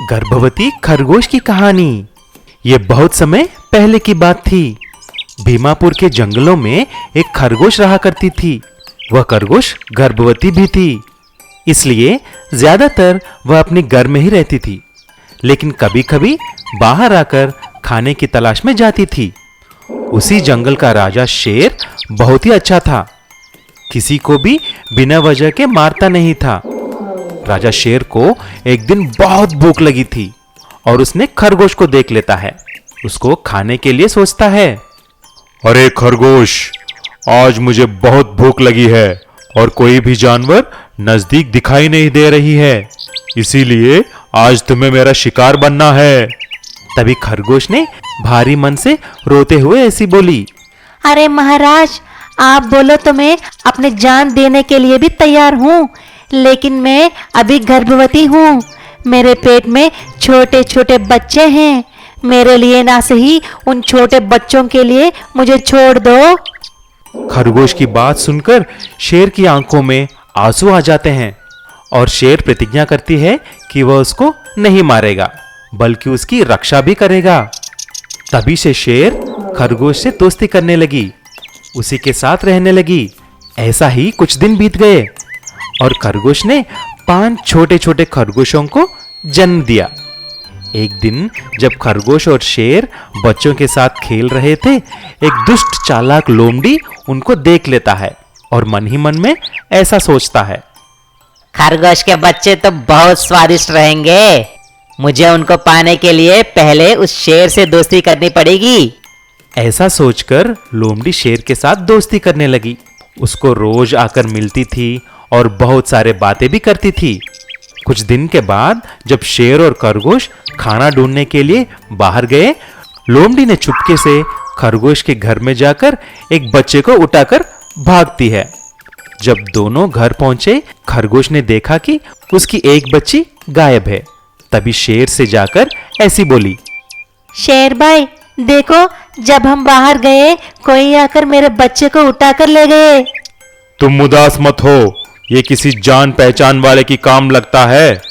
गर्भवती खरगोश की कहानी। ये बहुत समय पहले की बात थी। भीमापुर के जंगलों में एक खरगोश रहा करती थी। वह खरगोश गर्भवती भी थी, इसलिए ज्यादातर वह अपने घर में ही रहती थी, लेकिन कभी-कभी बाहर आकर खाने की तलाश में जाती थी। उसी जंगल का राजा शेर बहुत ही अच्छा था, किसी को भी बिना वजह के मारता नहीं था। राजा शेर को एक दिन बहुत भूख लगी थी और उसने खरगोश को देख लेता है। उसको खाने के लिए सोचता है। अरे खरगोश, आज मुझे बहुत भूख लगी है और कोई भी जानवर नजदीक दिखाई नहीं दे रही है, इसीलिए आज तुम्हें मेरा शिकार बनना है। तभी खरगोश ने भारी मन से रोते हुए ऐसी बोली, अरे महाराज, आप बोलो तो मैं अपने जान देने के लिए भी तैयार हूँ, लेकिन मैं अभी गर्भवती हूँ। मेरे पेट में छोटे छोटे बच्चे हैं। मेरे लिए ना सही उन छोटे बच्चों के लिए मुझे छोड़ दो। खरगोश की बात सुनकर शेर की आंखों में आंसू आ जाते हैं और शेर प्रतिज्ञा करती है कि वह उसको नहीं मारेगा, बल्कि उसकी रक्षा भी करेगा। तभी से शेर खरगोश से दोस्ती करने लगी, उसी के साथ रहने लगी। ऐसा ही कुछ दिन बीत गए और खरगोश ने 5 छोटे छोटे खरगोशों को जन्म दिया। एक दिन जब खरगोश और शेर बच्चों के साथ खेल रहे थे, एक दुष्ट चालाक लोमड़ी उनको देख लेता है और मन ही मन में ऐसा सोचता है, खरगोश के बच्चे तो बहुत स्वादिष्ट रहेंगे। मुझे उनको पाने के लिए पहले उस शेर से दोस्ती करनी पड़ेगी। ऐसा सोचकर लोमड़ी शेर के साथ दोस्ती करने लगी। उसको रोज आकर मिलती थी और बहुत सारे बातें भी करती थी। कुछ दिन के बाद जब शेर और खरगोश खाना ढूंढने के लिए बाहर गए, लोमड़ी ने चुपके से खरगोश के घर में जाकर एक बच्चे को उठाकर भागती है। जब दोनों घर पहुंचे, खरगोश ने देखा कि उसकी एक बच्ची गायब है। तभी शेर से जाकर ऐसी बोली, शेर भाई, देखो, जब हम बाहर गए कोई आकर मेरे बच्चे को उठाकर ले गए। तुम उदास मत हो, ये किसी जान पहचान वाले की काम लगता है।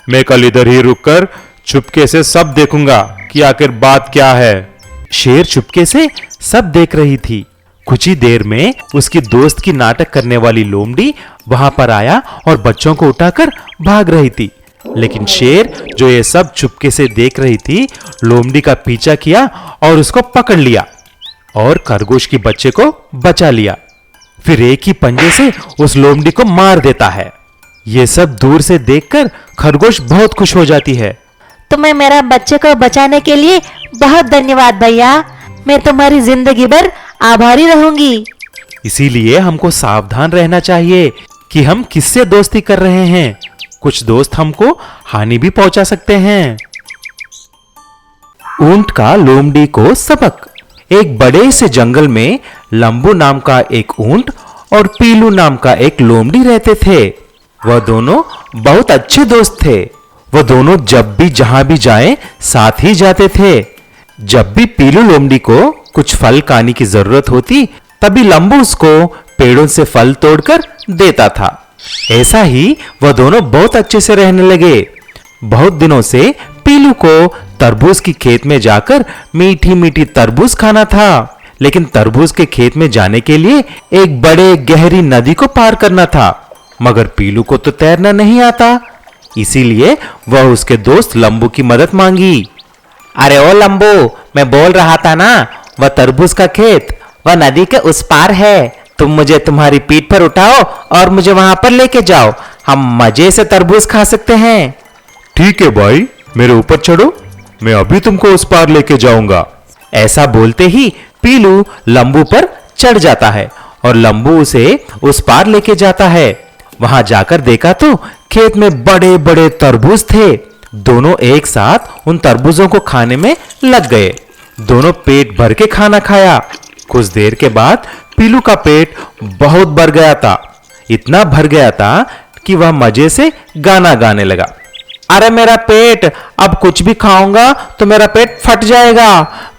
मैं कल इधर ही रुककर चुपके से सब देखूंगा कि आखिर बात क्या है। शेर चुपके से सब देख रही थी। कुछ ही देर में उसकी दोस्त की नाटक करने वाली लोमड़ी वहां पर आया और बच्चों को उठाकर भाग रही थी। लेकिन शेर, जो ये सब चुपके से देख रही थी, लोमड़ी का पीछा किया और उसको पकड़ लिया और खरगोश की बच्चे को बचा लिया। फिर एक ही पंजे से उस लोमड़ी को मार देता है। ये सब दूर से देखकर खरगोश बहुत खुश हो जाती है। तुम्हें मेरा बच्चे को बचाने के लिए बहुत धन्यवाद भैया। मैं तुम्हारी जिंदगी भर आभारी रहूंगी। इसीलिए हमको सावधान रहना चाहिए कि हम किससे दोस्ती कर रहे हैं। कुछ दोस्त हमको हानि भी पहुंचा सकते हैं। ऊंट का लोमड़ी को सबक। एक बड़े से जंगल में लंबू नाम का एक ऊंट और पीलू नाम का एक लोमड़ी रहते थे। वह दोनों बहुत अच्छे दोस्त थे। वह दोनों जब भी जहां भी जाएं, साथ ही जाते थे। जब भी पीलू लोमड़ी को कुछ फल खाने की जरूरत होती, तभी लंबू उसको पेड़ों से फल तोड़कर देता था। ऐसा ही वह दोनों बहुत अच्छे से रहने लगे। बहुत दिनों से पीलू को तरबूज की खेत में जाकर मीठी मीठी तरबूज खाना था, लेकिन तरबूज के खेत में जाने के लिए एक बड़े गहरी नदी को पार करना था। मगर पीलू को तो तैरना नहीं आता, इसीलिए वह उसके दोस्त लंबू की मदद मांगी। अरे ओ लंबू, मैं बोल रहा था ना, वह तरबूज का खेत वह नदी के उस पार है। तुम मुझे तुम्हारी पीठ पर उठाओ और मुझे वहां पर लेके जाओ। हम मजे से तरबूज खा सकते हैं। ठीक है भाई, मेरे ऊपर चढ़ो, मैं अभी तुमको उस पार लेके जाऊंगा। ऐसा बोलते ही पीलू लंबू पर चढ़ जाता है और लंबू उसे उस पार लेके जाता है। वहां जाकर देखा तो खेत में बड़े बड़े तरबूज थे। दोनों एक साथ उन तरबूजों को खाने में लग गए। दोनों पेट भर के खाना खाया। कुछ देर के बाद पीलू का पेट बहुत भर गया था। इतना भर गया था कि वह मजे से गाना गाने लगा। अरे मेरा पेट, अब कुछ भी खाऊंगा तो मेरा पेट फट जाएगा।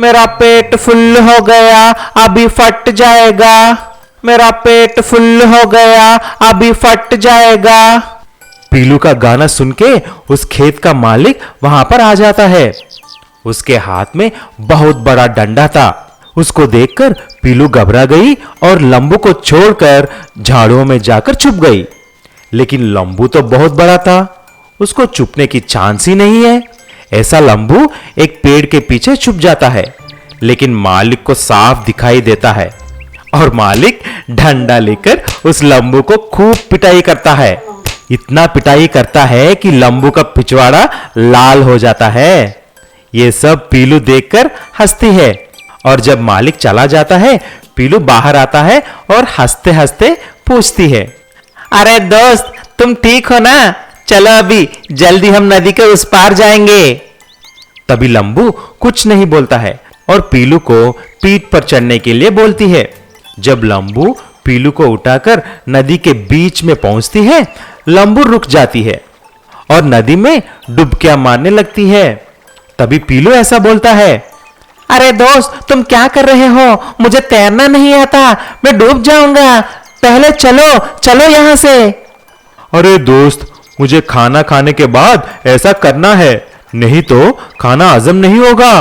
मेरा पेट फुल हो गया, अभी फट जाएगा। मेरा पेट फुल हो गया, अभी फट जाएगा। पीलू का गाना सुन के उस खेत का मालिक वहां पर आ जाता है। उसके हाथ में बहुत बड़ा डंडा था। उसको देखकर पीलू घबरा गई और लंबू को छोड़कर झाड़ियों में जाकर छुप गई। लेकिन लंबू तो बहुत बड़ा था, उसको छुपने की चांस ही नहीं है। ऐसा लंबू एक पेड़ के पीछे छुप जाता है, लेकिन मालिक को साफ दिखाई देता है और मालिक डंडा लेकर उस लंबू को खूब पिटाई करता है। इतना पिटाई करता है कि लंबू का पिछवाड़ा लाल हो जाता है। ये सब पीलू देखकर हंसती है और जब मालिक चला जाता है, पीलू बाहर आता है और हंसते हंसते पूछती है, अरे दोस्त, तुम ठीक हो ना? चलो अभी जल्दी हम नदी के उस पार जाएंगे। तभी लंबू कुछ नहीं बोलता है और पीलू को पीठ पर चढ़ने के लिए बोलती है। जब लंबू पीलू को उठाकर नदी के बीच में पहुंचती है, लंबू रुक जाती है और नदी में डुबकियां मारने लगती है। तभी पीलू ऐसा बोलता है, अरे दोस्त, तुम क्या कर रहे हो? मुझे तैरना नहीं आता, मैं डूब जाऊंगा। पहले चलो चलो यहां से। अरे दोस्त, मुझे खाना खाने के बाद ऐसा करना है, नहीं तो खाना हजम नहीं होगा।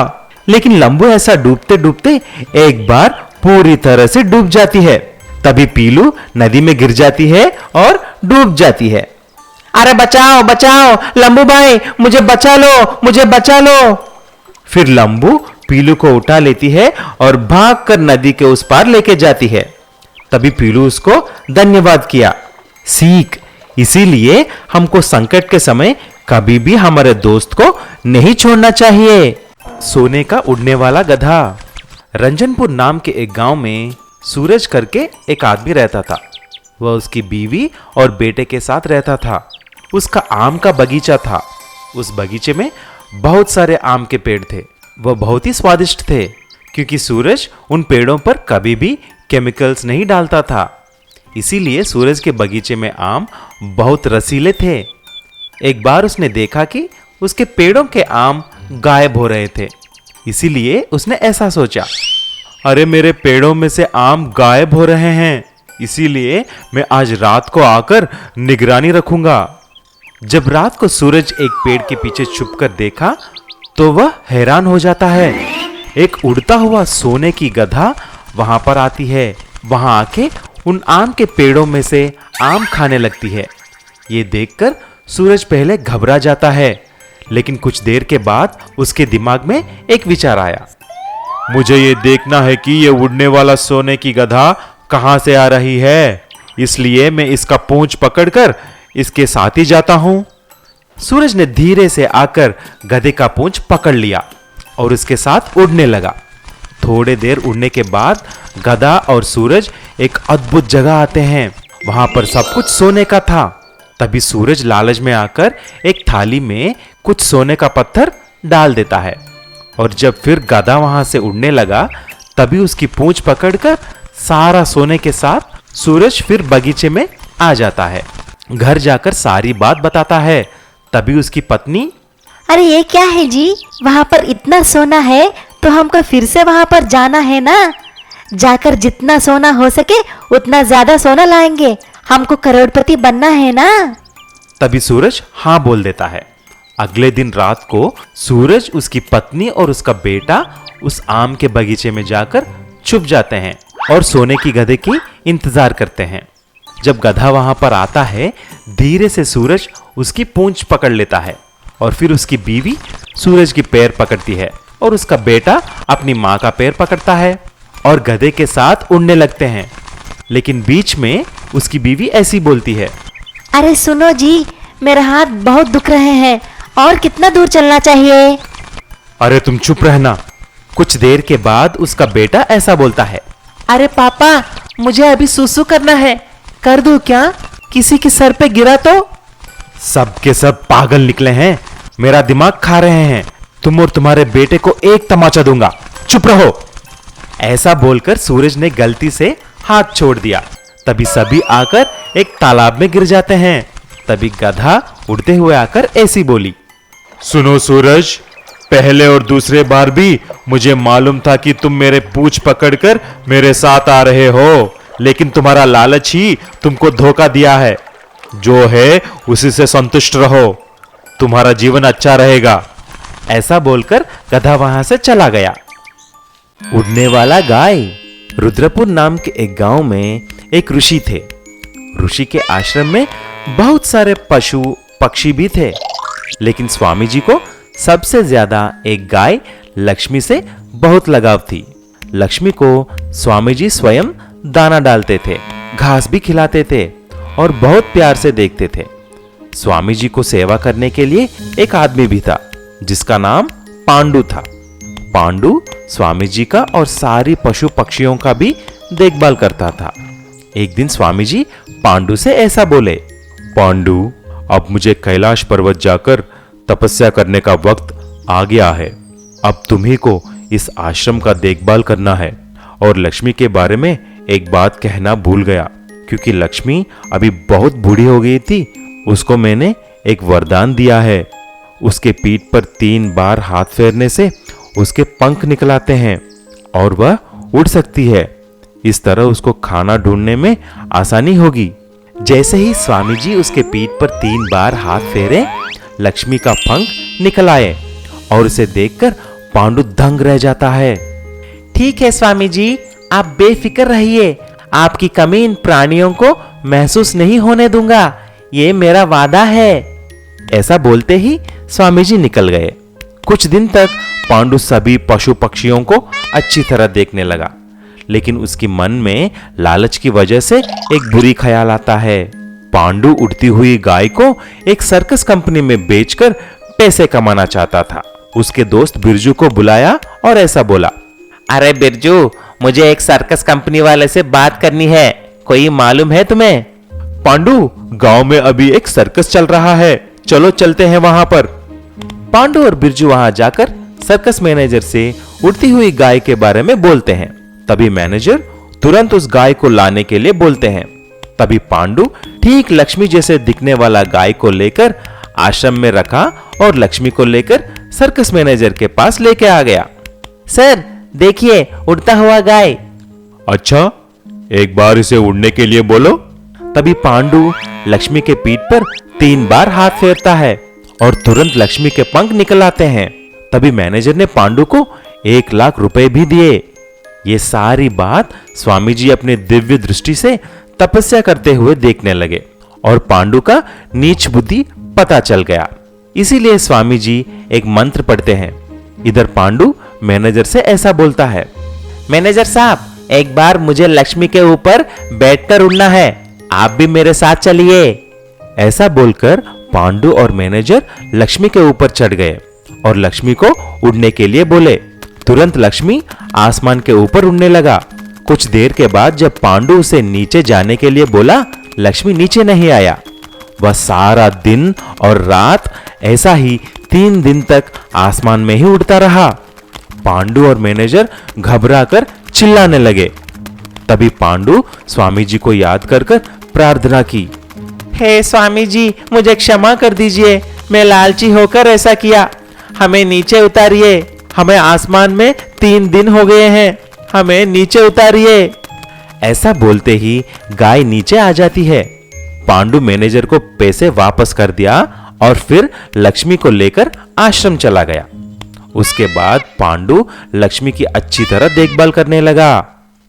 लेकिन लंबू ऐसा डूबते डूबते एक बार पूरी तरह से डूब जाती है। तभी पीलू नदी में गिर जाती है और डूब जाती है। अरे बचाओ बचाओ, लंबू भाई, मुझे बचा लो, मुझे बचा लो। फिर लंबू पीलू को उठा लेती है और भागकर नदी के उस पार लेके जाती है। तभी पीलू उसको धन्यवाद किया। सीख, इसीलिए हमको संकट के समय कभी भी हमारे दोस्त को नहीं छोड़ना चाहिए। सोने का उड़ने वाला गधा। रंजनपुर नाम के एक गांव में सूरज करके एक आदमी रहता था। वह उसकी बीवी और बेटे के साथ रहता था। उसका आम का बगीचा था। उस बगीचे में बहुत सारे आम के पेड़ थे। वह बहुत ही स्वादिष्ट थे, क्योंकि सूरज उन पेड़ों पर कभी भी केमिकल्स नहीं डालता था। इसीलिए सूरज के बगीचे में आम बहुत रसीले थे। एक बार उसने देखा कि उसके पेड़ों के आम गायब हो रहे थे। इसीलिए उसने ऐसा सोचा, अरे मेरे पेड़ों में से आम गायब हो रहे हैं, इसीलिए मैं आज रात को आकर निगरानी रखूंगा। जब रात को सूरज एक पेड़ के पीछे छुपकर देखा तो वह हैरान हो जाता है। एक उड़ता हुआ सोने की गधा वहां पर आती है। वहां आके उन आम के पेड़ों में से आम खाने लगती है। ये देखकर सूरज पहले घबरा जाता है, लेकिन कुछ देर के बाद उसके दिमाग में एक विचार आया। मुझे ये देखना है कि ये उड़ने वाला सोने की गधा कहां से आ रही है, इसलिए मैं इसका पूंछ पकड़कर इसके साथ ही जाता हूं। सूरज ने धीरे से आकर गधे का पूंछ पकड़ लिया और उसके साथ उड़ने लगा। थोड़े देर उड़ने के बाद गधा और सूरज एक अद्भुत जगह आते हैं। वहां पर सब कुछ सोने का था। तभी सूरज लालच में आकर एक थाली में कुछ सोने का पत्थर डाल देता है और जब फिर गधा वहां से उड़ने लगा, तभी उसकी पूंछ पकड़कर सारा सोने के साथ सूरज फिर बगीचे में आ जाता है। घर जाकर सारी बात बताता है। तभी उसकी पत्नी, अरे ये क्या है जी, वहाँ पर इतना सोना है तो हमको फिर से वहाँ पर जाना है ना। जाकर जितना सोना हो सके उतना ज्यादा सोना लाएंगे, हमको करोड़पति बनना है ना। तभी सूरज हाँ बोल देता है। अगले दिन रात को सूरज, उसकी पत्नी और उसका बेटा उस आम के बगीचे में जाकर छुप जाते हैं और सोने की गधे की इंतजार करते हैं। जब गधा वहां पर आता है, धीरे से सूरज उसकी पूंछ पकड़ लेता है और फिर उसकी बीवी सूरज की पैर पकड़ती है और उसका बेटा अपनी माँ का पैर पकड़ता है और गधे के साथ उड़ने लगते हैं। लेकिन बीच में उसकी बीवी ऐसी बोलती है, अरे सुनो जी, मेरे हाथ बहुत दुख रहे हैं, और कितना दूर चलना चाहिए। अरे तुम चुप रहना। कुछ देर के बाद उसका बेटा ऐसा बोलता है, अरे पापा, मुझे अभी सुसु करना है, कर दूं क्या? किसी के सर पे गिरा तो? सब के सब पागल निकले हैं, मेरा दिमाग खा रहे हैं। तुम और तुम्हारे बेटे को एक तमाचा दूंगा, चुप रहो। ऐसा बोलकर सूरज ने गलती से हाथ छोड़ दिया। तभी सभी आकर एक तालाब में गिर जाते हैं। तभी गधा उड़ते हुए आकर ऐसी बोली, सुनो सूरज, पहले और दूसरे बार भी मुझे मालूम था कि तुम मेरे पूंछ पकड़कर मेरे साथ आ रहे हो, लेकिन तुम्हारा लालच ही तुमको धोखा दिया है। जो है उसी से संतुष्ट रहो, तुम्हारा जीवन अच्छा रहेगा। ऐसा बोलकर गधा वहां से चला गया। उड़ने वाला गाय। रुद्रपुर नाम के एक गांव में एक ऋषि थे। ऋषि के आश्रम में बहुत सारे पशु पक्षी भी थे, लेकिन स्वामी जी को सबसे ज्यादा एक गाय लक्ष्मी से बहुत लगाव थी। लक्ष्मी को स्वामी जी स्वयं दाना डालते थे, घास भी खिलाते थे और बहुत प्यार से देखते थे। स्वामी जी को सेवा करने के लिए एक आदमी भी था जिसका नाम पांडु था। पांडु स्वामी जी का और सारी पशु पक्षियों का भी देखभाल करता था। एक दिन स्वामी जी पांडु से ऐसा बोले, पांडु, अब मुझे कैलाश पर्वत जाकर तपस्या करने का वक्त आ गया है। अब तुम्ही को इस आश्रम का देखभाल करना है। और लक्ष्मी के बारे में एक बात कहना भूल गया, क्योंकि लक्ष्मी अभी बहुत बूढ़ी हो गई थी। उसको मैंने एक वरदान दिया है। उसके पीठ पर 3 बार हाथ फेरने से उसके पंख निकलाते हैं और वह उड़ सकती है। इस तरह उसको खाना ढूंढने में आसानी होगी। जैसे ही स्वामी जी उसके पीठ पर 3 बार हाथ फेरे, लक्ष्मी का पंख निकल आए और उसे देखकर पांडु दंग रह जाता है। ठीक है स्वामी जी, आप बेफिक्र रहिए। आपकी कमी इन प्राणियों को महसूस नहीं होने दूंगा, ये मेरा वादा है। ऐसा बोलते ही स्वामी जी निकल गए। कुछ दिन तक पांडु सभी पशु पक्षियों को अच्छी तरह देखने लगा, लेकिन उसकी मन में लालच की वजह से एक बुरी ख्याल आता है। पांडु उड़ती हुई गाय को एक सर्कस कंपनी में बेचकर पैसे कमाना चाहता था। उसके दोस्त बिरजू को बुलाया और ऐसा बोला, अरे बिरजू, मुझे एक सर्कस कंपनी वाले से बात करनी है, कोई मालूम है तुम्हें? पांडु, गांव में अभी एक सर्कस चल रहा है, चलो चलते हैं वहां पर। पांडु और बिरजू वहां जाकर सर्कस मैनेजर से उड़ती हुई गाय के बारे में बोलते हैं। तभी मैनेजर तुरंत उस गाय को लाने के लिए बोलते हैं। तभी पांडु ठीक लक्ष्मी जैसे दिखने वाला गाय को लेकर आश्रम में रखा और लक्ष्मी को लेकर सर्कस मैनेजर के पास लेके आ गया। सर देखिए, उड़ता हुआ गाय। अच्छा, एक बार इसे उड़ने के लिए बोलो। तभी पांडु लक्ष्मी के पीठ पर 3 बार हाथ फेरता है और तुरंत लक्ष्मी के पंख निकल आते हैं। तभी मैनेजर ने पांडु को 1 लाख रुपए भी दिए। ये सारी बात स्वामी जी अपने दिव्य दृष्टि से तपस्या करते हुए देखने लगे और पांडु का नीच बुद्धि पता चल गया। इसीलिए स्वामी जी एक मंत्र पढ़ते हैं। इधर पांडु मैनेजर से ऐसा बोलता है, मैनेजर साहब, एक बार मुझे लक्ष्मी के ऊपर बैठकर उड़ना है, आप भी मेरे साथ चलिए। ऐसा बोलकर पांडु और मैनेजर लक्ष्मी के ऊपर चढ़ गए और लक्ष्मी को उड़ने के लिए बोले। तुरंत लक्ष्मी आसमान के ऊपर उड़ने लगा। कुछ देर के बाद जब पांडु उसे नीचे जाने के लिए बोला, लक्ष्मी नीचे नहीं आया। वह सारा दिन और रात ऐसा ही 3 दिन तक आसमान में ही उड़ता रहा। पांडु और मैनेजर घबराकर चिल्लाने लगे। तभी पांडु स्वामी जी को याद कर प्रार्थना की, हे स्वामी जी, मुझे क्षमा कर दीजिए, मैं लालची होकर ऐसा किया, हमें नीचे उतारिए, हमें आसमान में 3 दिन हो गए हैं, हमें नीचे उतारिए। ऐसा बोलते ही गाय नीचे आ जाती है। पांडु मैनेजर को पैसे वापस कर दिया और फिर लक्ष्मी को लेकर आश्रम चला गया। उसके बाद पांडु लक्ष्मी की अच्छी तरह देखभाल करने लगा।